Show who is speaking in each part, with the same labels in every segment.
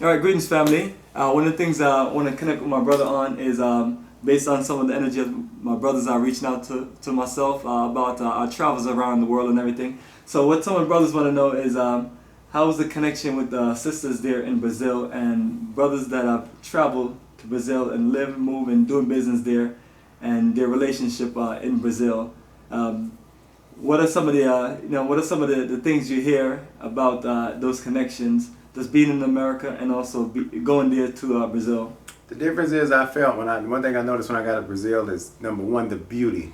Speaker 1: All right, greetings, family. One of the things I want to connect with my brother on is based on some of the energy of my brothers are reaching out to myself about our travels around the world and everything. So, what some of my brothers want to know is how is the connection with the sisters there in Brazil and brothers that have traveled to Brazil and live, move, and doing business there, and their relationship in Brazil. What are some of the what are some of the things you hear about those connections? Just being in America and also going there to Brazil.
Speaker 2: The difference is I felt one thing I noticed when I got to Brazil is number one, the beauty.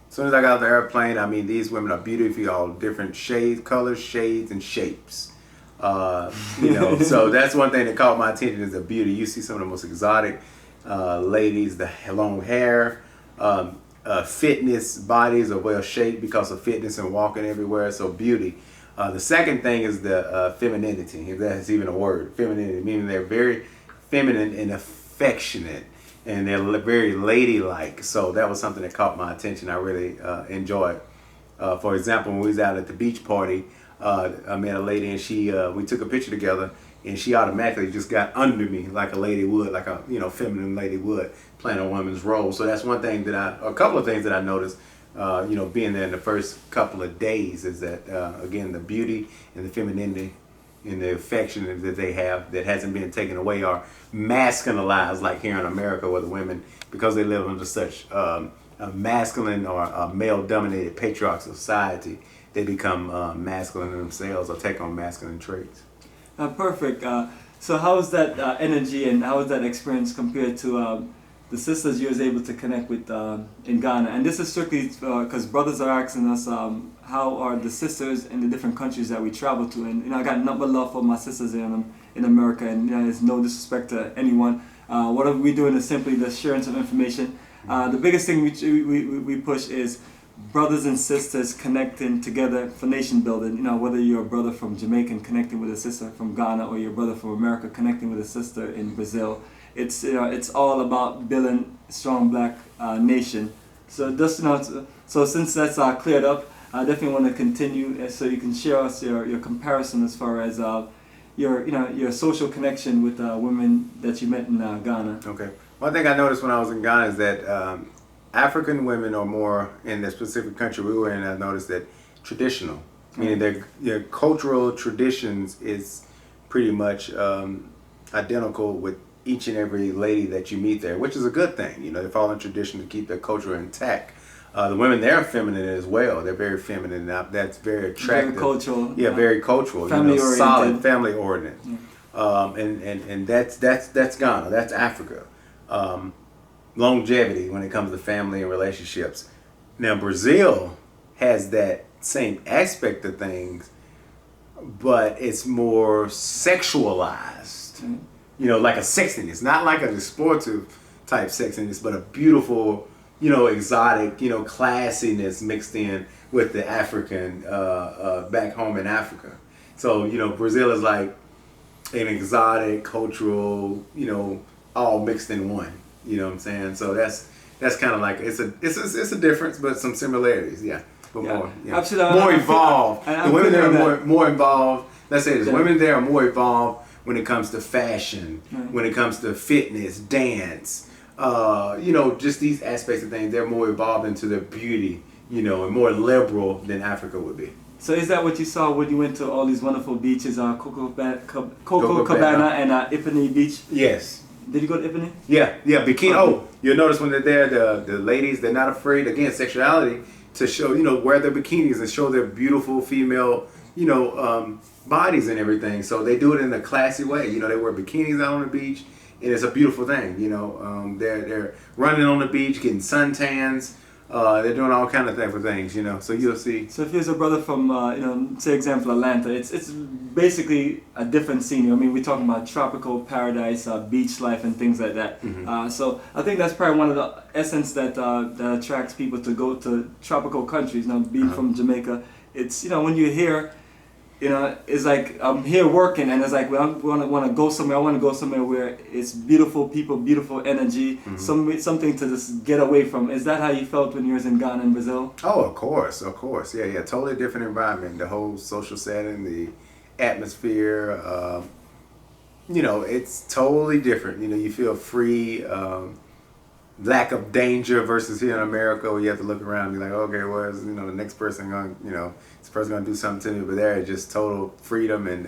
Speaker 2: As soon as I got off the airplane, I mean, these women are beautiful, all different shades, colors, shades, and shapes. So that's one thing that caught my attention is the beauty. You see some of the most exotic ladies, the long hair, fitness, bodies are well shaped because of fitness and walking everywhere, so beauty. The second thing is the femininity, if that's even a word. Femininity, meaning they're very feminine and affectionate, and they're very ladylike. So that was something that caught my attention. I really enjoyed. For example, when we was out at the beach party, I met a lady, and we took a picture together, and she automatically just got under me like a lady would, like a feminine lady would, playing a woman's role. So that's one thing a couple of things that I noticed. Being there in the first couple of days is that, again, the beauty and the femininity and the affection that they have that hasn't been taken away are masculinized, like here in America, where the women, because they live under such a masculine or a male-dominated patriarchal society, they become masculine themselves or take on masculine traits.
Speaker 1: Perfect. So how is that energy and how is that experience compared to the sisters you was able to connect with in Ghana? And this is strictly because brothers are asking us how are the sisters in the different countries that we travel to, and I got nothing but love for my sisters in America, and there's no disrespect to anyone. What we're doing is simply the sharing some information. The biggest thing we push is brothers and sisters connecting together for nation building. Whether you're a brother from Jamaica connecting with a sister from Ghana, or your brother from America connecting with a sister in Brazil. It's all about building a strong black nation. So just so since that's cleared up, I definitely want to continue so you can share us your comparison as far as your social connection with women that you met in Ghana.
Speaker 2: Okay. One thing I noticed when I was in Ghana is that African women are more in the specific country we were in. I noticed that traditional, meaning their cultural traditions is pretty much identical with each and every lady that you meet there, which is a good thing. They follow in tradition to keep their culture intact. The women there are feminine as well. They're very feminine. That's very attractive.
Speaker 1: Very cultural.
Speaker 2: Yeah, very cultural.
Speaker 1: Family oriented.
Speaker 2: Solid, family oriented. Yeah. And that's Ghana. That's Africa. Longevity when it comes to family and relationships. Now Brazil has that same aspect of things, but it's more sexualized. Mm-hmm. Like a sexiness, not like a sportive type sexiness, but a beautiful, exotic, classiness mixed in with the African back home in Africa. So, Brazil is like an exotic, cultural, all mixed in one. You know what I'm saying? So that's kind of like it's a difference, but some similarities, yeah. But
Speaker 1: yeah.
Speaker 2: more,
Speaker 1: Absolutely.
Speaker 2: More involved. The women there are more involved. Let's say this: women there are more involved when it comes to fashion, when it comes to fitness, dance, just these aspects of things. They're more evolved into their beauty, and more liberal than Africa would be.
Speaker 1: So is that what you saw when you went to all these wonderful beaches, Copacabana and Ipani Beach?
Speaker 2: Yes.
Speaker 1: Did you go to Ipani?
Speaker 2: Yeah, bikini. Oh, you'll notice when they're there, the ladies, they're not afraid, again, sexuality, to show, wear their bikinis and show their beautiful female, bodies and everything. So they do it in a classy way. They wear bikinis out on the beach, and it's a beautiful thing. They're running on the beach, getting suntans. They're doing all kind of type of things. So you'll see.
Speaker 1: So if there's a brother from, say example Atlanta, it's basically a different scene. We're talking about tropical paradise, beach life, and things like that. Mm-hmm. So I think that's probably one of the essence that attracts people to go to tropical countries. Being from Jamaica, it's when you're here. It's like I'm here working, and it's like I want to go somewhere. I want to go somewhere where it's beautiful people, beautiful energy, mm-hmm. something to just get away from. Is that how you felt when you was in Ghana and Brazil?
Speaker 2: Oh, of course. Yeah. Totally different environment. The whole social setting, the atmosphere. it's totally different. You feel free, lack of danger versus here in America where you have to look around and be like, okay, well, is, the next person going, this person going to do something to me, but there it's just total freedom and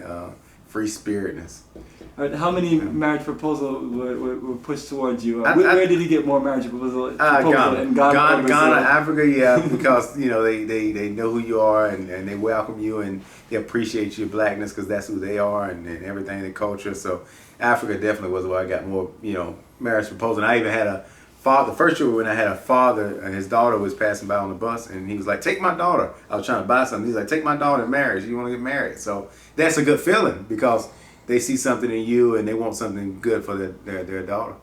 Speaker 2: free spiritness.
Speaker 1: All right, how many marriage proposals were pushed towards you? Where did you get more marriage proposals?
Speaker 2: Ghana.
Speaker 1: In Ghana,
Speaker 2: Ghana, Africa, yeah, because they know who you are and they welcome you and they appreciate your blackness because that's who they are and everything, the culture. So Africa definitely was where I got more marriage proposals. And I even had a father. The first year when I had a father and his daughter was passing by on the bus and he was like, "Take my daughter." I was trying to buy something. He's like, "Take my daughter in marriage. You want to get married?" So that's a good feeling because they see something in you and they want something good for their daughter.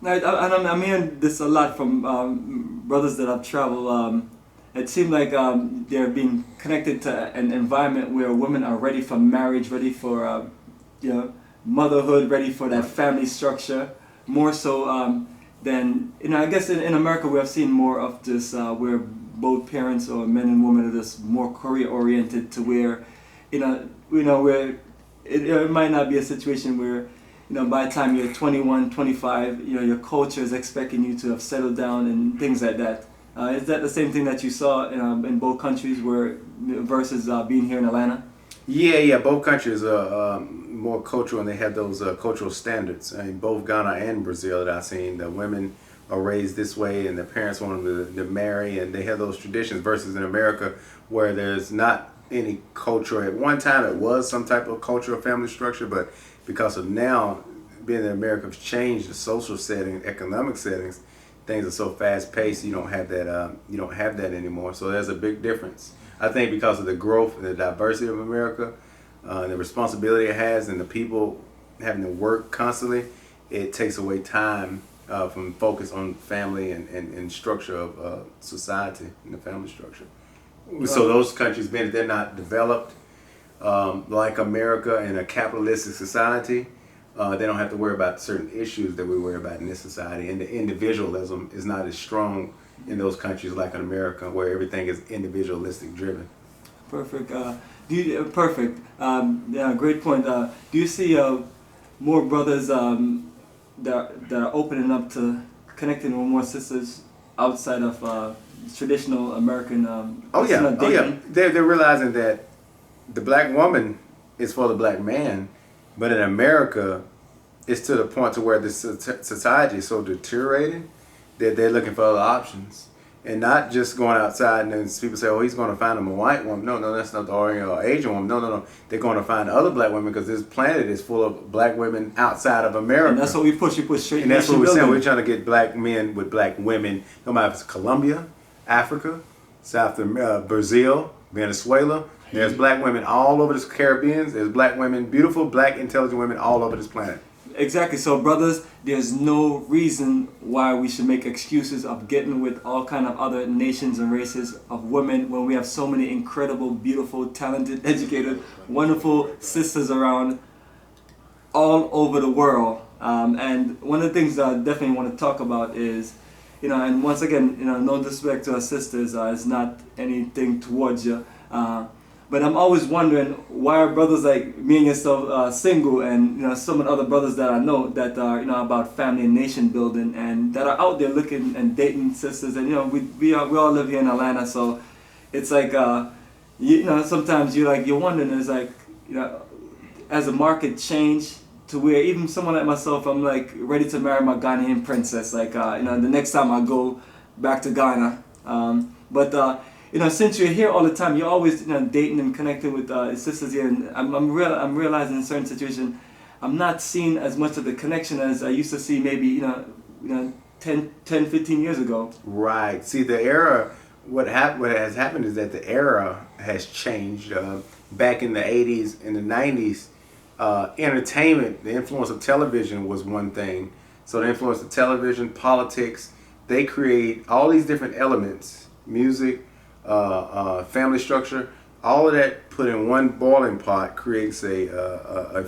Speaker 1: Right, and I'm hearing this a lot from brothers that I've traveled. It seemed like they're being connected to an environment where women are ready for marriage, ready for motherhood, ready for that family structure, more so than I guess in America we have seen more of this where both parents or men and women are just more career oriented to where where it might not be a situation where by the time you're 21, 25, your culture is expecting you to have settled down and things like that. Is that the same thing that you saw in both countries versus being here in Atlanta?
Speaker 2: Yeah. Both countries are more cultural and they have those cultural standards. I mean, both Ghana and Brazil that I've seen, the women are raised this way and the parents want them to marry and they have those traditions versus in America where there's not any culture. At one time it was some type of cultural family structure, but because of now being in America has changed the social setting, economic settings, things are so fast paced you don't have that anymore. So there's a big difference. I think because of the growth and the diversity of America, the responsibility it has and the people having to work constantly, it takes away time from focus on family and structure of society and the family structure. So those countries, being they're not developed like America in a capitalistic society, they don't have to worry about certain issues that we worry about in this society. And the individualism is not as strong in those countries like in America, where everything is individualistic driven.
Speaker 1: Perfect. Perfect. Yeah, great point. Do you see more brothers that are opening up to connecting with more sisters outside of traditional American dating?
Speaker 2: They're realizing that the black woman is for the black man, but in America it's to the point to where the society is so deteriorating that they're looking for other options and not just going outside and then people say, oh, he's going to find him a white woman. No, that's not the Oriental or Asian woman. No, they're going to find other black women because this planet is full of black women outside of America.
Speaker 1: And that's what we push. We push straight.
Speaker 2: And that's what we're saying. We're trying to get black men with black women, no matter if it's Colombia, Africa, Brazil, Venezuela. There's black women all over the Caribbean. There's black women, beautiful, black, intelligent women all over this planet.
Speaker 1: Exactly. So, brothers, there's no reason why we should make excuses of getting with all kind of other nations and races of women when we have so many incredible, beautiful, talented, educated, wonderful sisters around all over the world. And one of the things that I definitely want to talk about is, and once again, no disrespect to our sisters, it's not anything towards you. But I'm always wondering why are brothers like me and yourself single, and some of the other brothers that I know that are about family and nation building, and that are out there looking and dating sisters, and we all live here in Atlanta, so it's like sometimes you're wondering, it's like as the market changed to where even someone like myself, I'm like ready to marry my Ghanaian princess, like the next time I go back to Ghana, but. Since you're here all the time, you're always dating and connecting with sisters here, and I'm realizing in certain situations, I'm not seeing as much of the connection as I used to see maybe 10, 15 years ago.
Speaker 2: Right. See, the era, what has happened is that the era has changed. Back in the 80s and the 90s, entertainment, the influence of television was one thing. So the influence of television, politics, they create all these different elements, music, family structure, all of that put in one boiling pot creates a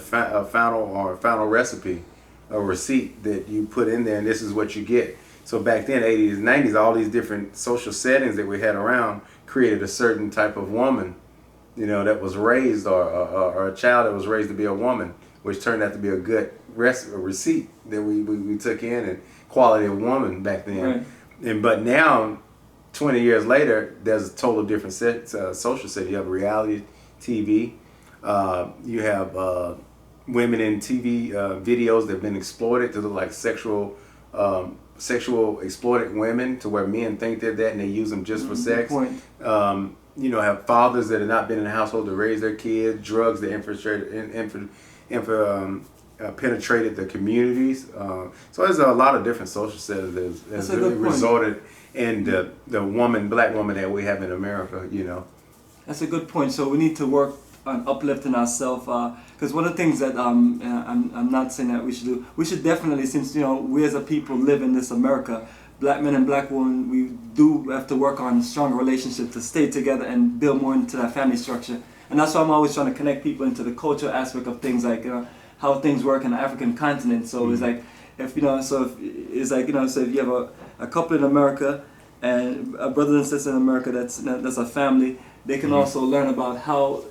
Speaker 2: final recipe, a receipt that you put in there, and this is what you get. So back then, 80s, 90s, all these different social settings that we had around created a certain type of woman, that was raised, or a child that was raised to be a woman. which turned out to be a good receipt that we took in, and quality of woman back then.
Speaker 1: Right.
Speaker 2: And but now, 20 years later, there's a total different social set. You have reality TV. You have women in TV videos that have been exploited to look like sexual exploited women, to where men think they're that and they use them just for sex.
Speaker 1: Good point.
Speaker 2: Have fathers that have not been in the household to raise their kids, drugs that penetrated the communities. So there's a lot of different social settings that's really resulted in the black woman that we have in America,
Speaker 1: That's a good point. So we need to work on uplifting ourselves, because one of the things that I'm not saying that we should do, we should definitely, since we as a people live in this America, black men and black women, we do have to work on stronger relationships to stay together and build more into that family structure. And that's why I'm always trying to connect people into the cultural aspect of things, like how things work in the African continent. So it's like, if you have a couple in America and a brother and sister in America that's a family, they can also learn about how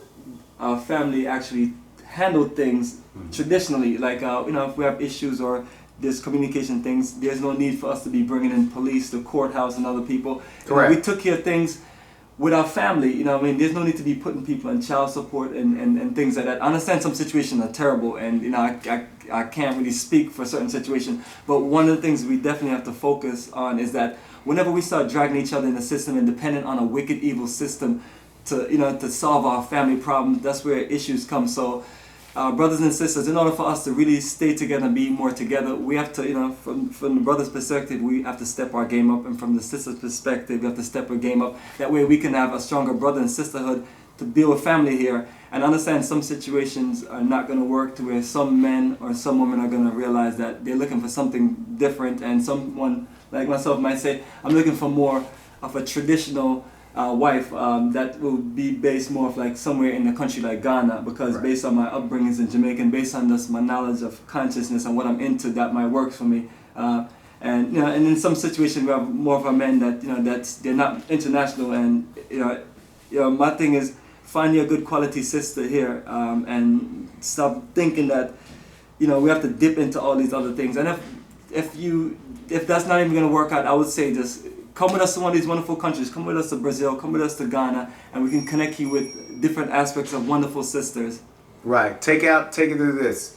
Speaker 1: our family actually handle things traditionally. Like if we have issues or there's communication things, there's no need for us to be bringing in police, the courthouse, and other people.
Speaker 2: Correct.
Speaker 1: We took care of things with our family. There's no need to be putting people on child support and things like that. I understand some situations are terrible, and I can't really speak for certain situations. But one of the things we definitely have to focus on is that whenever we start dragging each other in the system and dependent on a wicked, evil system to solve our family problems, that's where issues come. So, brothers and sisters, in order for us to really stay together and be more together, we have to, from the brother's perspective, we have to step our game up, and from the sister's perspective, we have to step our game up. That way we can have a stronger brother and sisterhood to build a family here. And understand some situations are not going to work, to where some men or some women are going to realize that they're looking for something different, and someone like myself might say, I'm looking for more of a traditional wife that will be based more of like somewhere in the country like Ghana, because based on my upbringings in Jamaica and based on my knowledge of consciousness and what I'm into, that might work for me. And in some situations we have more of a men that they're not international, and my thing is finding a good quality sister here, and stop thinking that we have to dip into all these other things. And if that's not even going to work out, I would say just come with us to one of these wonderful countries. Come with us to Brazil, come with us to Ghana, and we can connect you with different aspects of wonderful sisters.
Speaker 2: Right. Take it to this.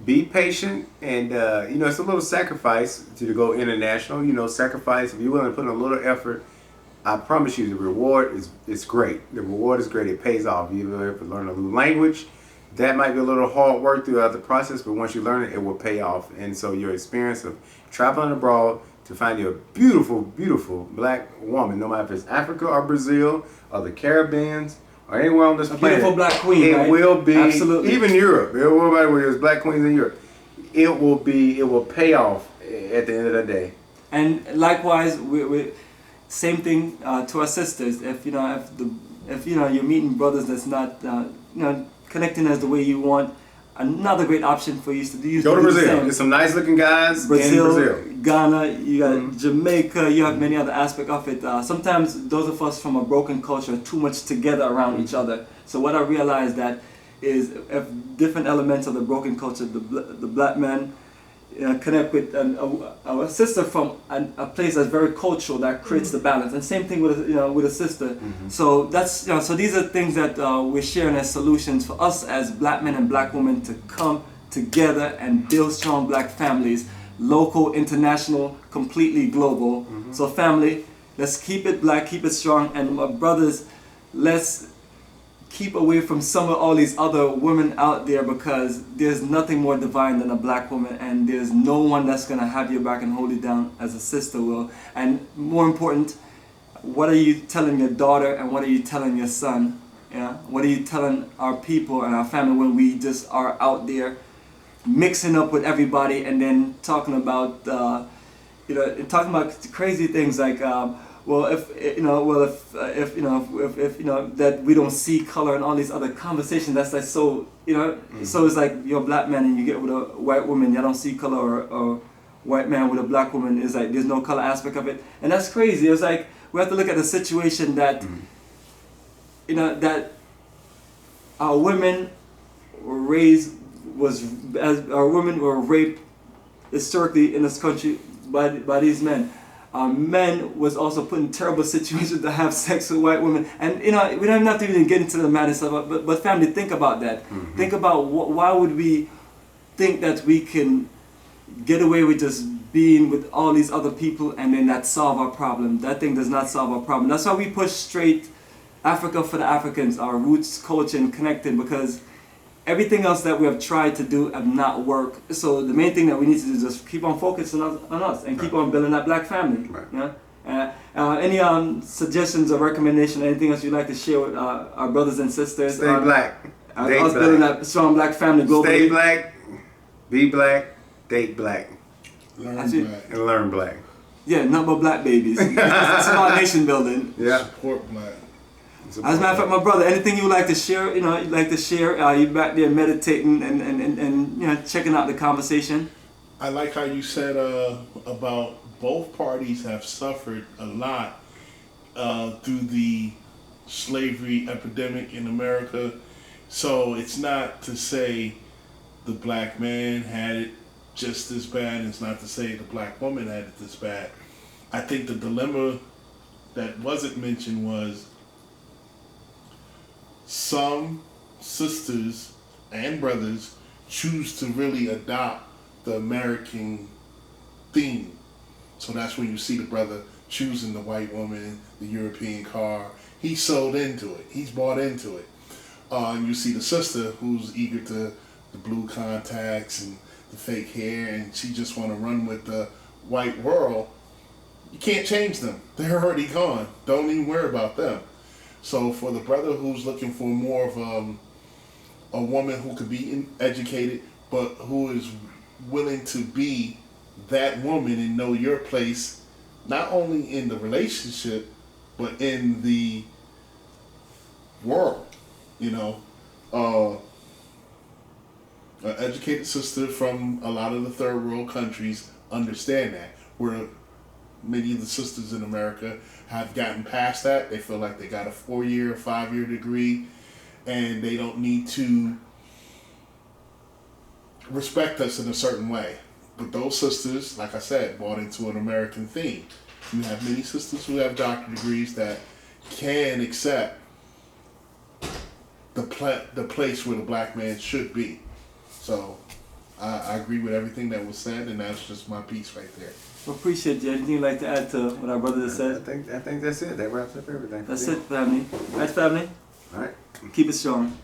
Speaker 2: Be patient, and it's a little sacrifice to go international. Sacrifice. If you're willing to put in a little effort, I promise you the reward is great. The reward is great. It pays off. You have to learn a new language. That might be a little hard work throughout the process, but once you learn it, it will pay off. And so your experience of traveling abroad to find you a beautiful, beautiful black woman, no matter if it's Africa or Brazil or the Caribbean or anywhere on this planet.
Speaker 1: Beautiful black queen,
Speaker 2: it
Speaker 1: right?
Speaker 2: will be,
Speaker 1: Absolutely.
Speaker 2: Even Europe. It will be where there's black queens in Europe. It will pay off at the end of the day.
Speaker 1: And likewise, we same thing to our sisters. If you're meeting brothers that's not connecting as the way you want, another great option for you is to do.
Speaker 2: Go to Brazil. There's some nice looking guys in Brazil.
Speaker 1: Ghana, you got Jamaica, you have many other aspects of it. Sometimes those of us from a broken culture are too much together around each other. So what I realized that is if different elements of the broken culture, the black man connect with a sister from a place that's very cultural, that creates the balance. And same thing with a sister. So that's so these are things that we're sharing as solutions for us as black men and black women to come together and build strong black families, local, international, completely global. So family, let's keep it black, keep it strong, and my brothers, let's keep away from some of all these other women out there, because there's nothing more divine than a black woman, and there's no one that's going to have your back and hold you down as a sister will. And more important, what are you telling your daughter and what are you telling your son? What are you telling our people and our family when we just are out there mixing up with everybody and then talking about crazy things like if that we don't see color and all these other conversations, that's like so so it's like you're a black man and you get with a white woman, you don't see color, or white man with a black woman, is like there's no color aspect of it, and that's crazy. It's like we have to look at the situation that that our women were raised women were raped historically in this country by these men. Men was also put in terrible situations to have sex with white women, and we don't have to even get into the madness of it. But family, think about that.
Speaker 2: Mm-hmm.
Speaker 1: Think about why would we think that we can get away with just being with all these other people and then that solve our problem. That thing does not solve our problem. That's why we push straight Africa for the Africans, our roots, culture, and connected, because everything else that we have tried to do have not worked. So the main thing that we need to do is just keep on focusing on us and keep on building that black family.
Speaker 2: Right.
Speaker 1: Yeah? Any suggestions or recommendations, anything else you'd like to share with our brothers and sisters?
Speaker 2: Stay black. Date
Speaker 1: Us building that strong black family globally.
Speaker 2: Stay black, be black, date black,
Speaker 3: Learn
Speaker 1: That's it.
Speaker 3: black.
Speaker 2: and learn black.
Speaker 1: Yeah, number black babies. It's about nation building.
Speaker 2: Yeah.
Speaker 3: Support black.
Speaker 1: As a matter of fact, my brother, anything you would like to share, you'd like to share, you back there meditating and checking out the conversation.
Speaker 3: I like how you said about both parties have suffered a lot through the slavery epidemic in America. So it's not to say the black man had it just as bad. It's not to say the black woman had it this bad. I think the dilemma that wasn't mentioned was some sisters and brothers choose to really adopt the American theme. So that's when you see the brother choosing the white woman, the European car. He's sold into it. He's bought into it. And you see the sister who's eager to the blue contacts and the fake hair, and she just want to run with the white world. You can't change them. They're already gone. Don't even worry about them. So for the brother who's looking for more of a woman who could be educated, but who is willing to be that woman and know your place, not only in the relationship, but in the world, an educated sister from a lot of the third world countries understand that, where many of the sisters in America have gotten past that. They feel like they got a 4-year, 5-year degree, and they don't need to respect us in a certain way. But those sisters, like I said, bought into an American theme. You have many sisters who have doctorate degrees that can accept the place where the black man should be. So I agree with everything that was said, and that's just my piece right there.
Speaker 1: Well, appreciate you. Anything you'd like to add to what our brother just
Speaker 2: I
Speaker 1: said?
Speaker 2: think that's it. That wraps up everything.
Speaker 1: That's it, family. All right, family.
Speaker 2: All right.
Speaker 1: Keep it strong.